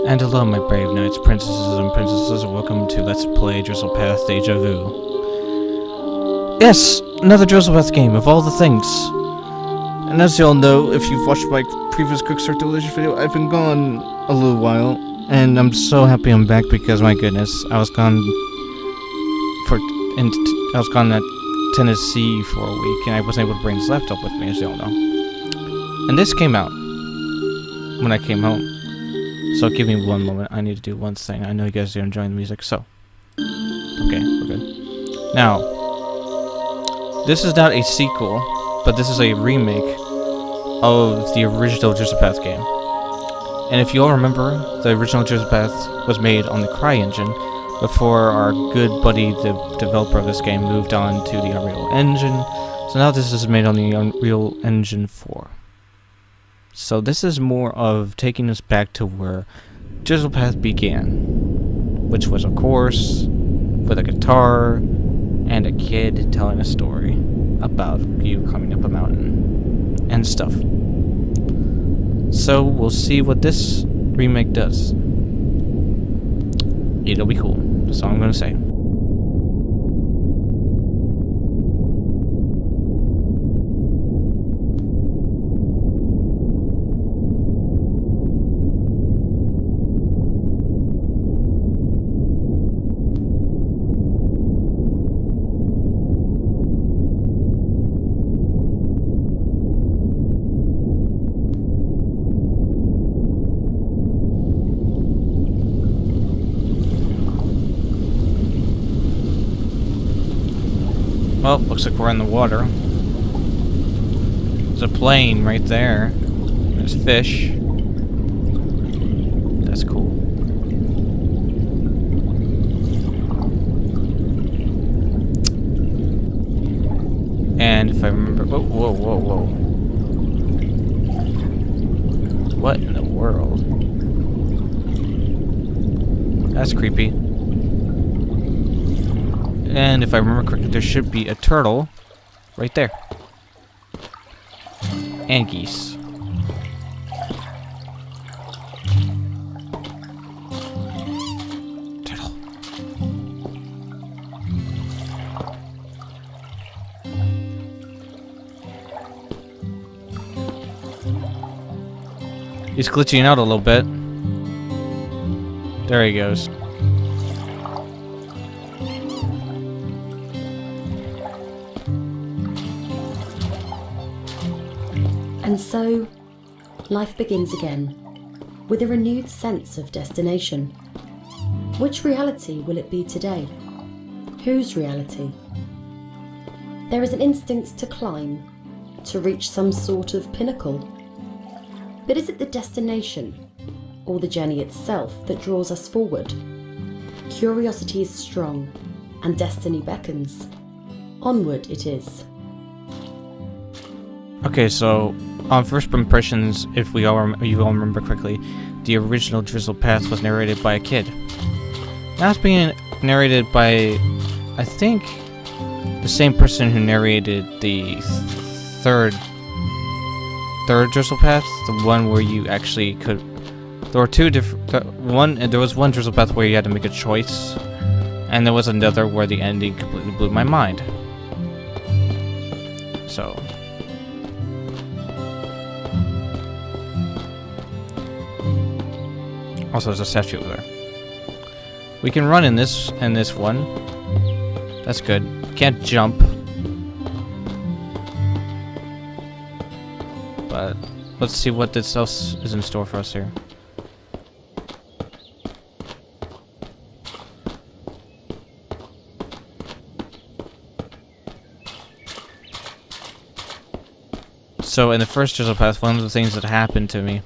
And hello, my brave knights, princesses, and princesses, and welcome to Let's Play DrizzlePath Deja Vu. Yes, another DrizzlePath game of all the things. And as you all know, if you've watched my previous Quick Start Delicious video, I've been gone a little while, and I'm so happy I'm back because, my goodness, I was gone at Tennessee for a week, and I wasn't able to bring this laptop with me, as you all know. And this came out when I came home. So give me one moment, I need to do one thing. I know you guys are enjoying the music, so... Okay, we're good. Now, this is not a sequel, but this is a remake of the original DrizzlePath game. And if you all remember, the original DrizzlePath was made on the CryEngine before our good buddy, the developer of this game, moved on to the Unreal Engine. So now this is made on the Unreal Engine 4. So this is more of taking us back to where DrizzlePath began, which was, of course, with a guitar and a kid telling a story about you climbing up a mountain and stuff. So we'll see what this remake does. It'll be cool. That's all I'm gonna say. Well, looks like we're in the water. There's a plane right there. There's fish. That's cool. And if I remember... Whoa, whoa, whoa, whoa. What in the world? That's creepy. And if I remember correctly, there should be a turtle right there. And geese. Turtle. He's glitching out a little bit. There he goes. And so, life begins again, with a renewed sense of destination. Which reality will it be today? Whose reality? There is an instinct to climb, to reach some sort of pinnacle. But is it the destination, or the journey itself that draws us forward? Curiosity is strong, and destiny beckons. Onward it is. Okay, so on first impressions, if you all remember correctly, the original DrizzlePath was narrated by a kid. Now it's being narrated by, I think, the same person who narrated the third DrizzlePath, the one where you actually could. There were two different. There was one DrizzlePath where you had to make a choice, and there was another where the ending completely blew my mind. So. Also, there's a statue over there. We can run in this one. That's good. Can't jump. But let's see what this else is in store for us here. So in the first DrizzlePath, one of the things that happened to me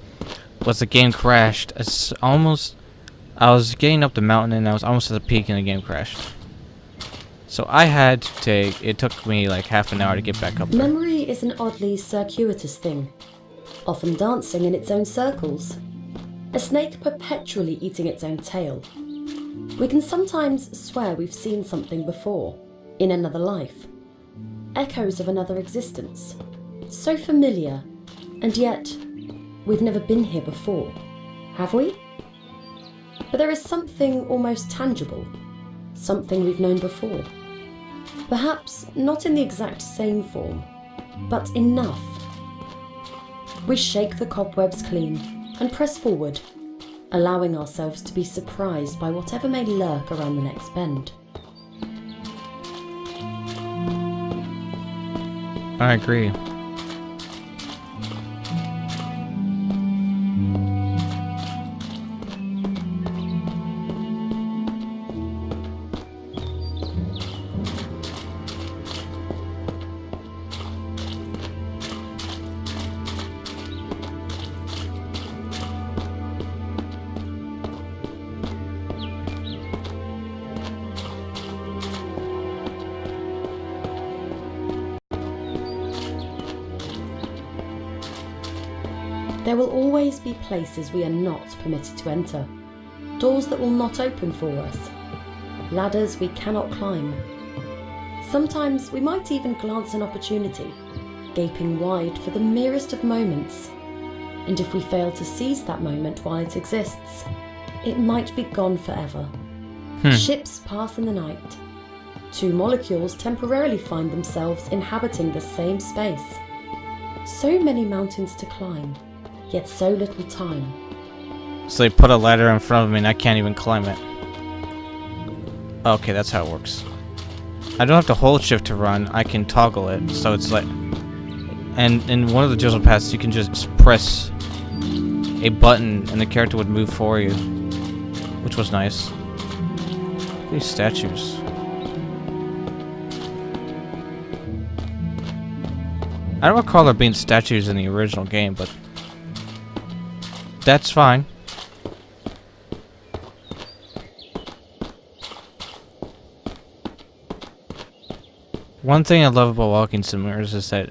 was the game crashed. I was getting up the mountain and I was almost at the peak and the game crashed. So I had to it took me like half an hour to get back up there. Memory is an oddly circuitous thing, often dancing in its own circles. A snake perpetually eating its own tail. We can sometimes swear we've seen something before, in another life. Echoes of another existence. So familiar, and yet we've never been here before, have we? But there is something almost tangible, something we've known before. Perhaps not in the exact same form, but enough. We shake the cobwebs clean and press forward, allowing ourselves to be surprised by whatever may lurk around the next bend. I agree. There will always be places we are not permitted to enter, doors that will not open for us, ladders we cannot climb. Sometimes we might even glance an opportunity, gaping wide for the merest of moments. And if we fail to seize that moment while it exists, it might be gone forever. Ships pass in the night. Two molecules temporarily find themselves inhabiting the same space. So many mountains to climb, yet so little time. So they put a ladder in front of me and I can't even climb it. Okay, that's how it works. I don't have to hold shift to run, I can toggle it, so it's like... And in one of the DrizzlePaths you can just press a button and the character would move for you, which was nice. These statues. I don't recall there being statues in the original game, but that's fine. One thing I love about walking simulators is that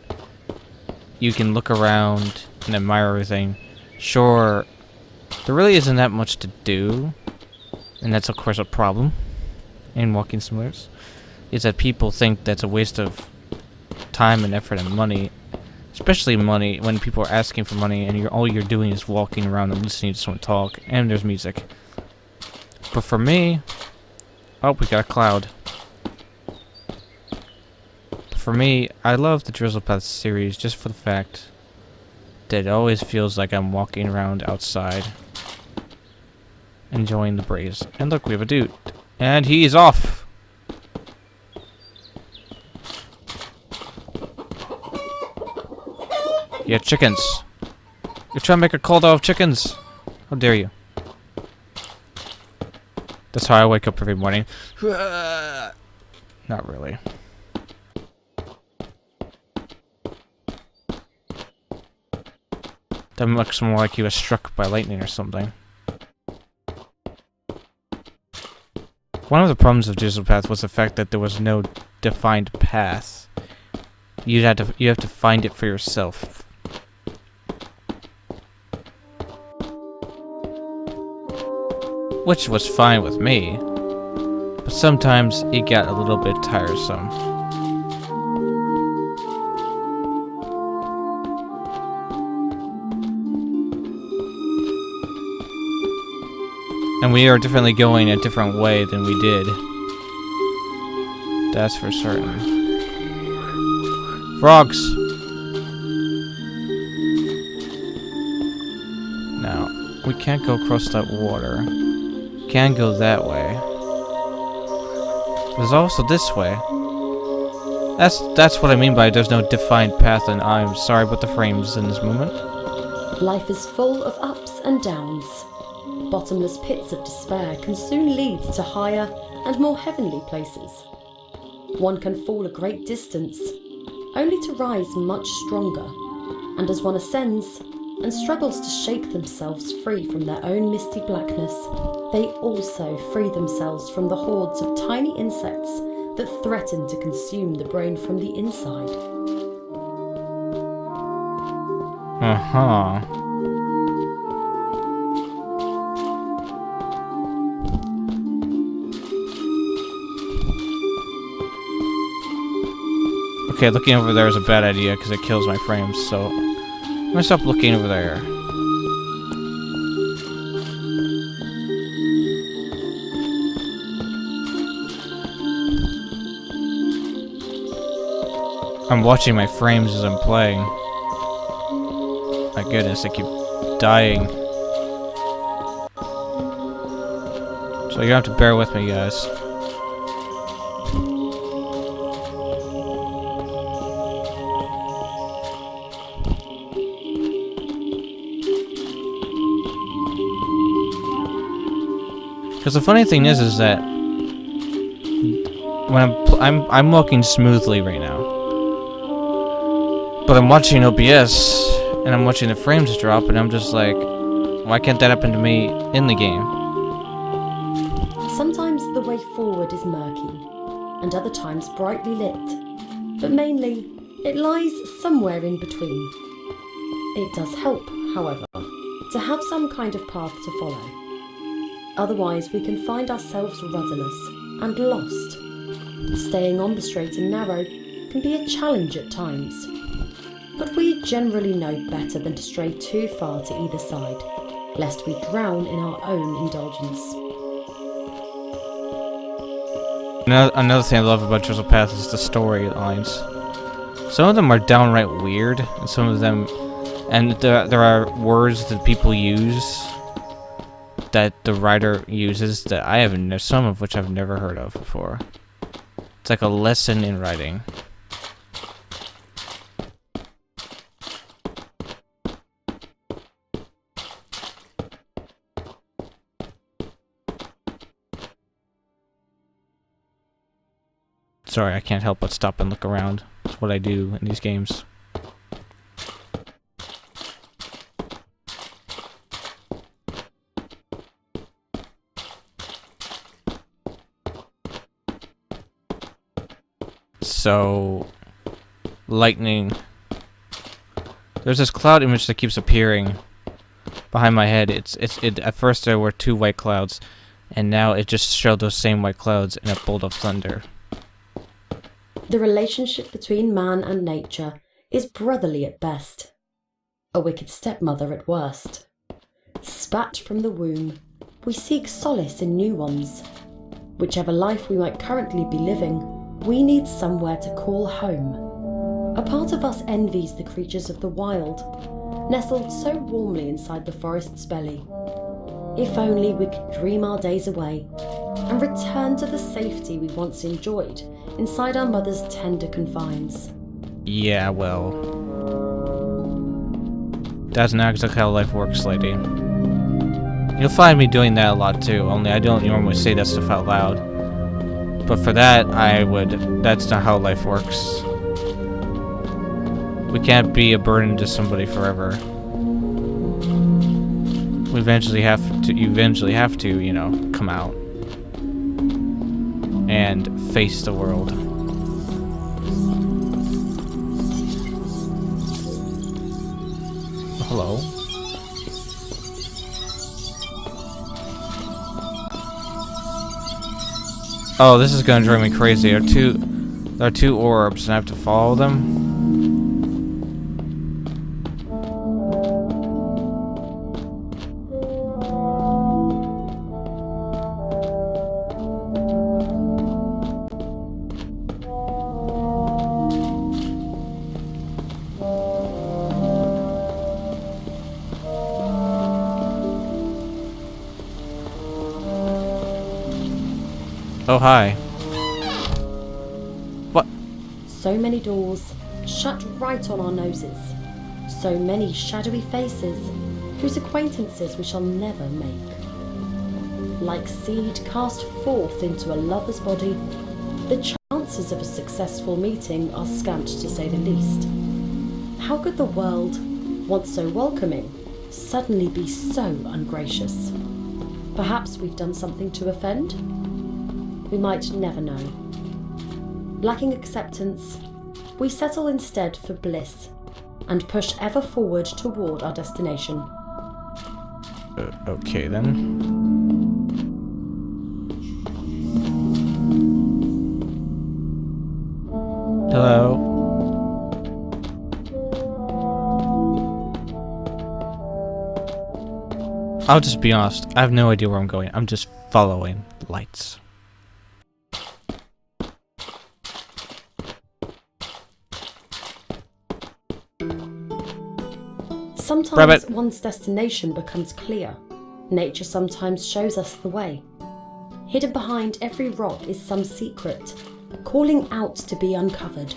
you can look around and admire everything. Sure, there really isn't that much to do, and that's of course a problem in walking simulators, is that people think that's a waste of time and effort and money, especially money when people are asking for money and all you're doing is walking around and listening to someone talk, and there's music. But for me, oh, we got a cloud. For me, I love the DrizzlePath series just for the fact that it always feels like I'm walking around outside, enjoying the breeze. And look, we have a dude. And he's off! Yeah, chickens. You're trying to make a cold out of chickens. How dare you? That's how I wake up every morning. Not really. That looks more like he was struck by lightning or something. One of the problems of DrizzlePath was the fact that there was no defined path. You have to find it for yourself. Which was fine with me, but sometimes it got a little bit tiresome. And we are definitely going a different way than we did. That's for certain. Frogs! Now, we can't go across that water. Can go that way. There's also this way. That's what I mean by there's no defined path, and I'm sorry about the frames in this moment. Life is full of ups and downs. Bottomless pits of despair can soon lead to higher and more heavenly places. One can fall a great distance, only to rise much stronger, and as one ascends and struggles to shake themselves free from their own misty blackness, they also free themselves from the hordes of tiny insects that threaten to consume the brain from the inside. Uh-huh. Okay, looking over there is a bad idea because it kills my frames, so I'm gonna stop looking over there. I'm watching my frames as I'm playing. My goodness, I keep dying. So you have to bear with me, guys. Because the funny thing is that when I'm walking smoothly right now, but I'm watching OBS and I'm watching the frames drop, and I'm just like, why can't that happen to me in the game? Sometimes the way forward is murky, and other times brightly lit, but mainly it lies somewhere in between. It does help, however, to have some kind of path to follow. Otherwise, we can find ourselves rudderless and lost. Staying on the straight and narrow can be a challenge at times, but we generally know better than to stray too far to either side, lest we drown in our own indulgence. Another thing I love about DrizzlePath is the storylines. Some of them are downright weird, and some of them, and there are words that people use, that the writer uses, that I haven't, some of which I've never heard of before. It's like a lesson in writing. Sorry, I can't help but stop and look around. It's what I do in these games. So, lightning. There's this cloud image that keeps appearing behind my head. At first there were two white clouds, and now it just showed those same white clouds in a bolt of thunder. The relationship between man and nature is brotherly at best, a wicked stepmother at worst. Spat from the womb, we seek solace in new ones. Whichever life we might currently be living, we need somewhere to call home. A part of us envies the creatures of the wild, nestled so warmly inside the forest's belly. If only we could dream our days away and return to the safety we once enjoyed inside our mother's tender confines. Yeah, well, that's not exactly how life works, lady. You'll find me doing that a lot too, only I don't normally say that stuff out loud. But for that, that's not how life works. We can't be a burden to somebody forever. You eventually have to, you know, come out and face the world. Hello. Oh, this is gonna drive me crazy. There are two orbs, and I have to follow them. Oh, hi. What? So many doors shut right on our noses. So many shadowy faces whose acquaintances we shall never make. Like seed cast forth into a lover's body, the chances of a successful meeting are scant to say the least. How could the world, once so welcoming, suddenly be so ungracious? Perhaps we've done something to offend? We might never know. Lacking acceptance, we settle instead for bliss and push ever forward toward our destination. Okay then. Hello. I'll just be honest, I have no idea where I'm going. I'm just following lights. Sometimes Rabbit. one's destination becomes clear. Nature sometimes shows us the way. Hidden behind every rock is some secret, calling out to be uncovered.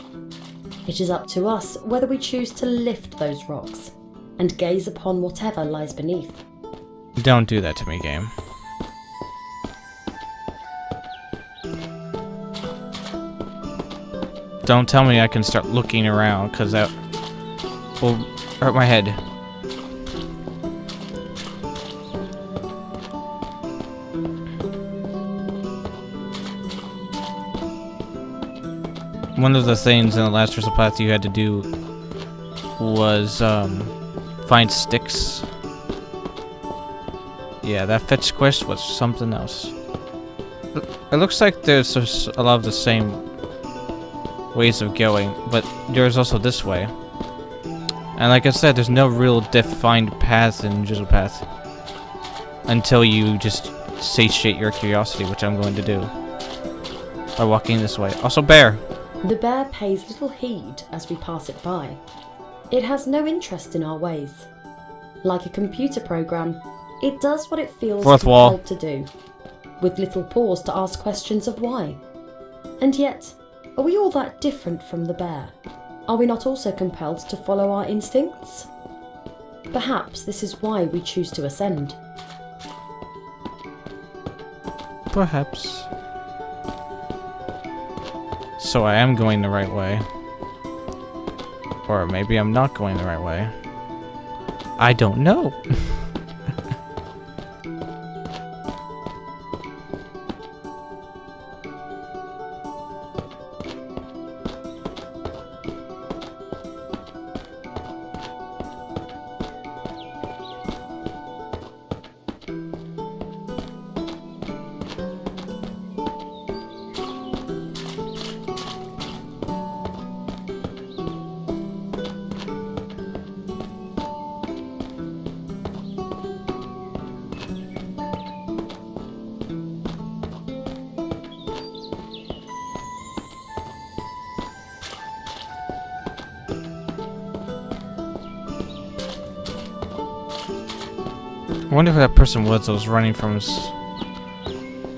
It is up to us whether we choose to lift those rocks and gaze upon whatever lies beneath. Don't do that to me, game. Don't tell me I can start looking around, because that will hurt my head. One of the things in the last DrizzlePath you had to do was find sticks. Yeah, that fetch quest was something else. It looks like there's a lot of the same ways of going, but there's also this way. And like I said, there's no real defined path in DrizzlePath until you just satiate your curiosity, which I'm going to do by walking this way. Also, bear. The bear pays little heed as we pass it by. It has no interest in our ways. Like a computer program, it does what it feels Fourth wall. compelled to do, with little pause to ask questions of why. And yet, are we all that different from the bear? Are we not also compelled to follow our instincts? Perhaps this is why we choose to ascend. Perhaps. So I am going the right way. Or maybe I'm not going the right way. I don't know. I wonder who that person was that was running from us.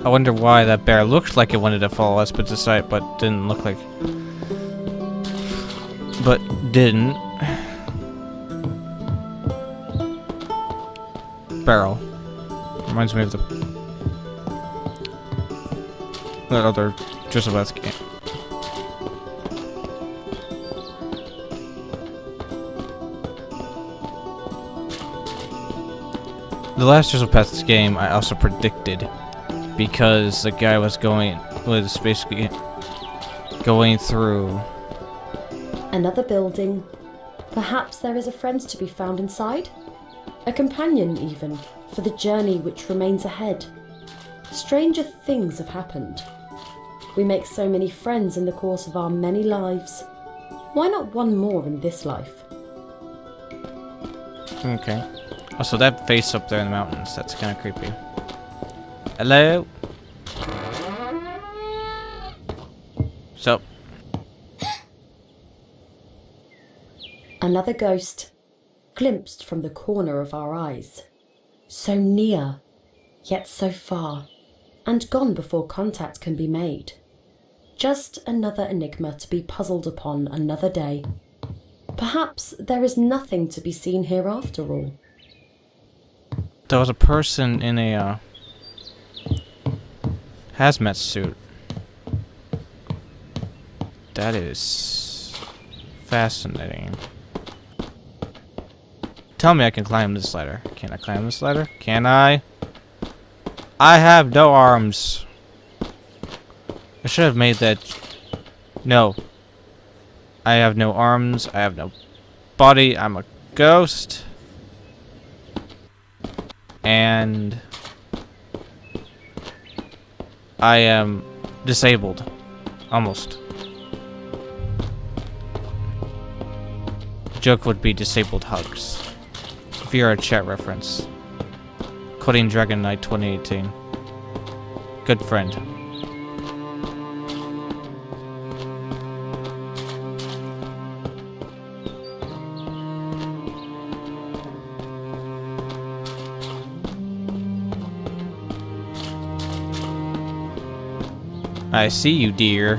I wonder why that bear looked like it wanted to follow us, but decided, but didn't look like. But didn't. Barrel. Reminds me of that other DrizzlePath game. The last DrizzlePath game I also predicted, because the guy was basically going through Another building. Perhaps there is a friend to be found inside? A companion even, for the journey which remains ahead. Stranger things have happened. We make so many friends in the course of our many lives. Why not one more in this life? Okay. Also, that face up there in the mountains, that's kind of creepy. Hello? So. Another ghost, glimpsed from the corner of our eyes. So near, yet so far, and gone before contact can be made. Just another enigma to be puzzled upon another day. Perhaps there is nothing to be seen here after all. There was a person in a hazmat suit. That is fascinating. Tell me I can climb this ladder. Can I climb this ladder? Can I? I have no arms. I should have made that. No. I have no arms. I have no body. I'm a ghost. And I am disabled. Almost. The joke would be disabled hugs. If you're a chat reference. Quoting Dragon Knight 2018. Good friend. I see you, dear.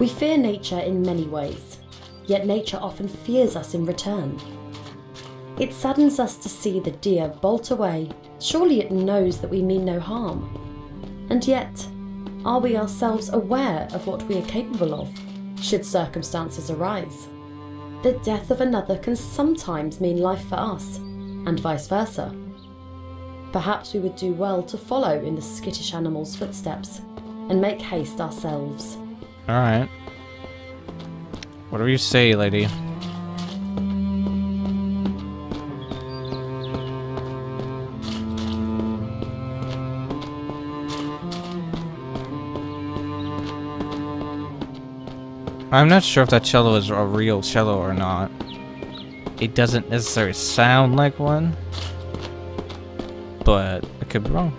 We fear nature in many ways, yet nature often fears us in return. It saddens us to see the deer bolt away. Surely it knows that we mean no harm. And yet, are we ourselves aware of what we are capable of, should circumstances arise? The death of another can sometimes mean life for us, and vice versa. Perhaps we would do well to follow in the skittish animal's footsteps, and make haste ourselves. Alright. Whatever you say, lady. I'm not sure if that cello is a real cello or not. It doesn't necessarily sound like one, but I could be wrong.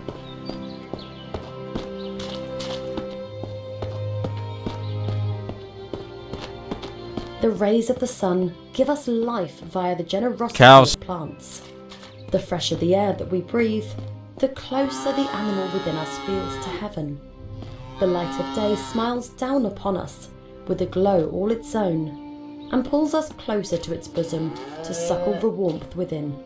The rays of the sun give us life via the generosity Cows. of plants. The fresher the air that we breathe, the closer the animal within us feels to heaven. The light of day smiles down upon us with a glow all its own, and pulls us closer to its bosom to suckle the warmth within.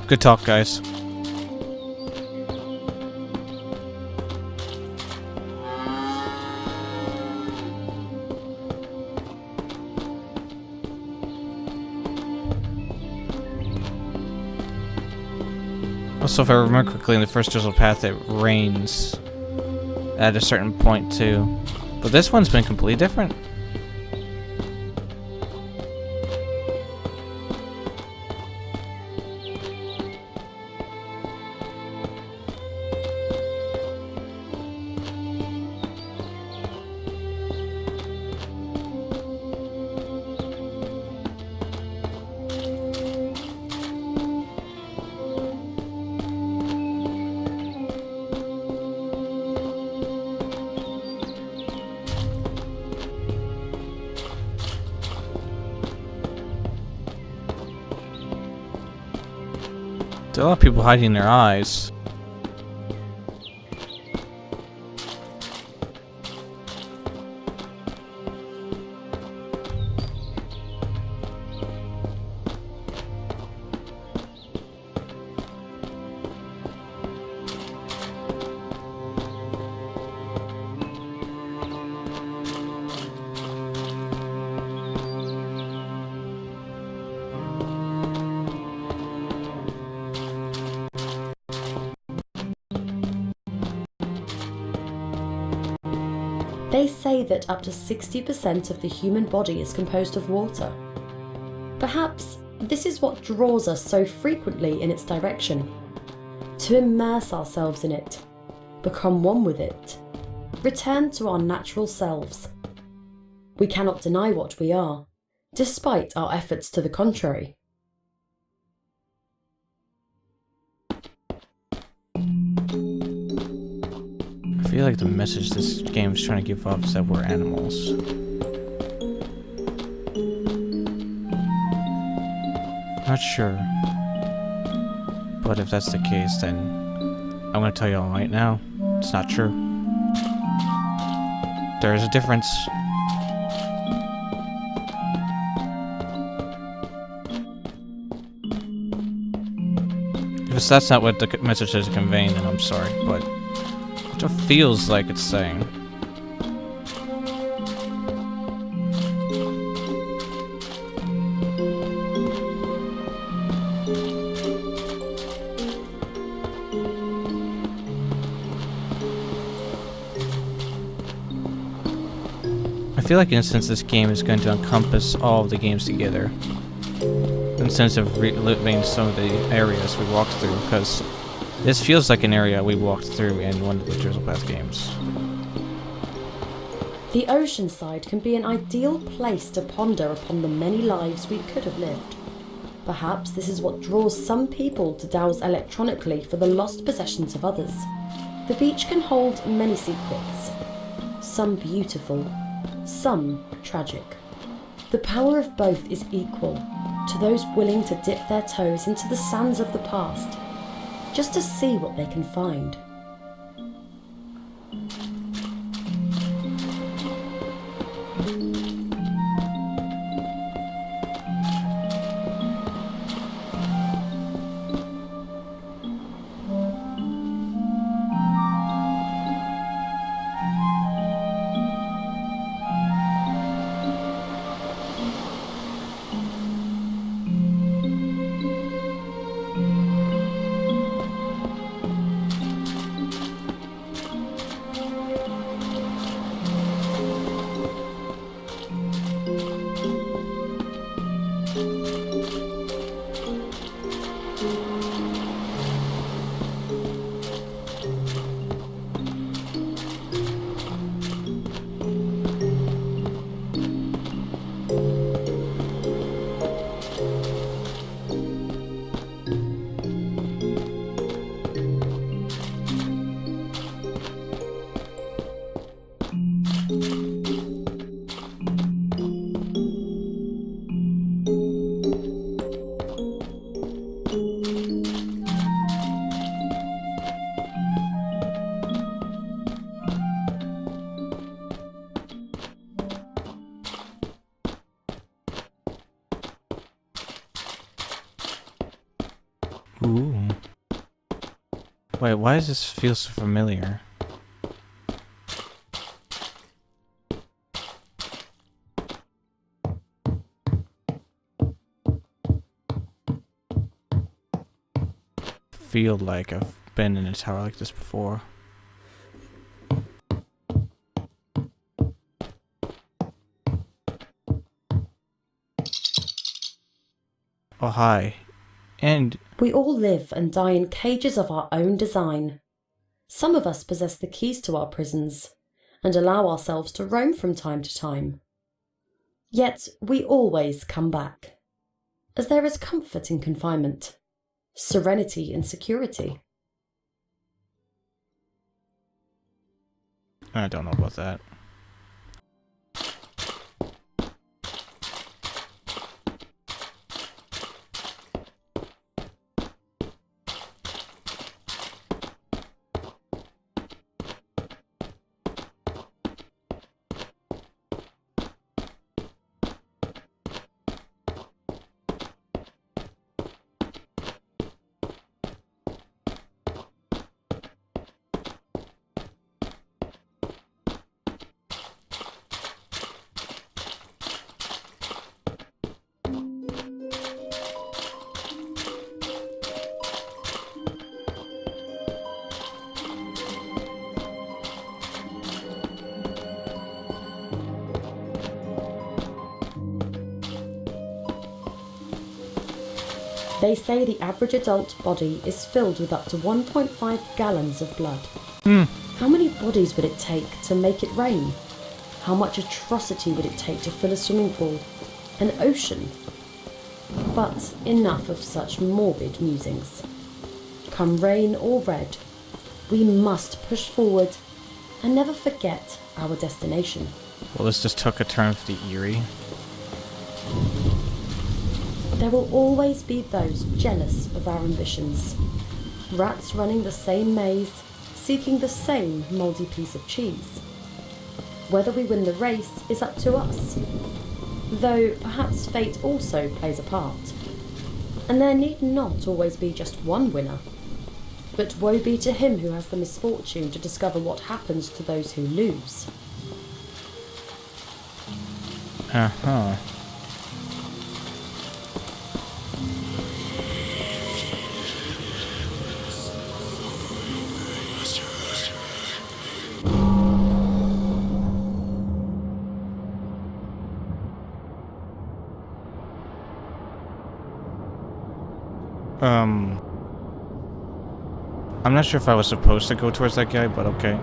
Good talk, guys. Also, if I remember correctly, in the first DrizzlePath, it rains at a certain point too. But this one's been completely different. There are a lot of people hiding their eyes. They say that up to 60% of the human body is composed of water. Perhaps this is what draws us so frequently in its direction. To immerse ourselves in it, become one with it, return to our natural selves. We cannot deny what we are, despite our efforts to the contrary. I feel like the message this game is trying to give off is that we're animals. Not sure. But if that's the case, then I'm gonna tell you all right now, it's not true. There is a difference. If that's not what the message is conveying, then I'm sorry, but it feels like it's saying. I feel like in a sense this game is going to encompass all of the games together. In the sense of reliving some of the areas we walked through, because this feels like an area we walked through in one of the DrizzlePath games. The ocean side can be an ideal place to ponder upon the many lives we could have lived. Perhaps this is what draws some people to dowse electronically for the lost possessions of others. The beach can hold many secrets, some beautiful, some tragic. The power of both is equal to those willing to dip their toes into the sands of the past, just to see what they can find. Ooh. Wait, why does this feel so familiar? Feel like I've been in a tower like this before. Oh, hi. And We all live and die in cages of our own design. Some of us possess the keys to our prisons and allow ourselves to roam from time to time. Yet we always come back, as there is comfort in confinement, serenity in security. I don't know about that. They say the average adult body is filled with up to 1.5 gallons of blood. How many bodies would it take to make it rain? How much atrocity would it take to fill a swimming pool, an ocean? But enough of such morbid musings. Come rain or red, we must push forward and never forget our destination. Well, this just took a turn for the eerie. There will always be those jealous of our ambitions. Rats running the same maze, seeking the same mouldy piece of cheese. Whether we win the race is up to us, though perhaps fate also plays a part. And there need not always be just one winner. But woe be to him who has the misfortune to discover what happens to those who lose. Uh-huh. I'm not sure if I was supposed to go towards that guy, but okay.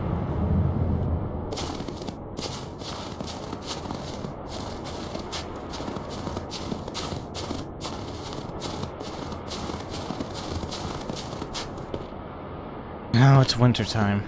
Now it's winter time.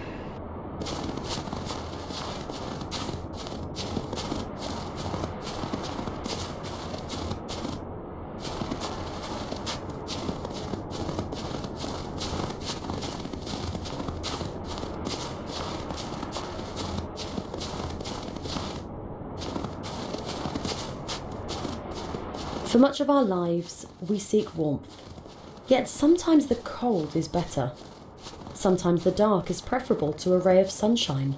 For much of our lives, we seek warmth. Yet sometimes the cold is better. Sometimes the dark is preferable to a ray of sunshine.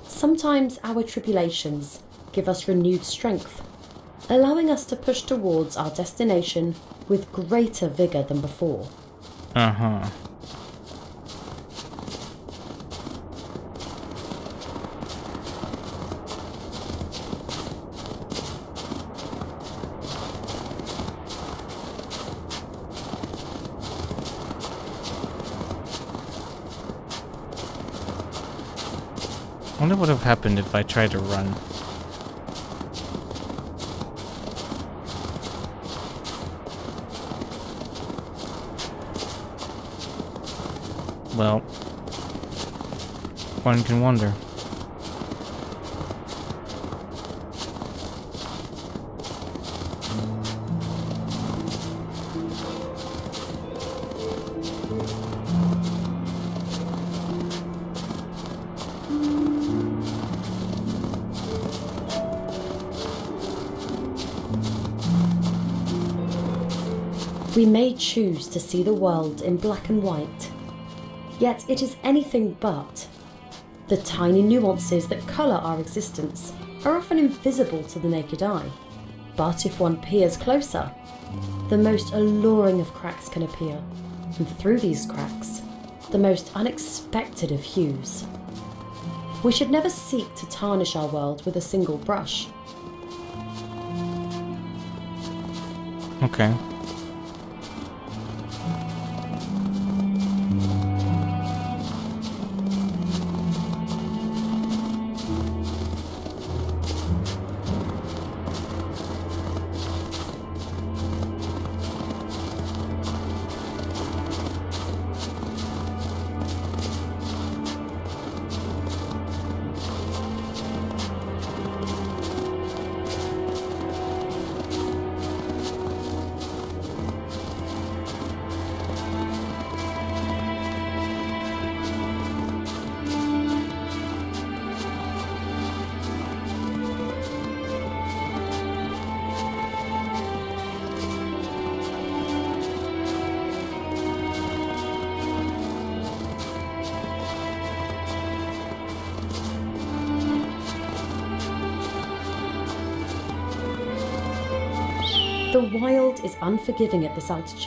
Sometimes our tribulations give us renewed strength, allowing us to push towards our destination with greater vigour than before. Uh-huh. I wonder what would have happened if I tried to run. Well, one can wonder. We may choose to see the world in black and white, yet it is anything but. The tiny nuances that colour our existence are often invisible to the naked eye, but if one peers closer, the most alluring of cracks can appear, and through these cracks, the most unexpected of hues. We should never seek to tarnish our world with a single brush. Okay. The wild is unforgiving at this altitude.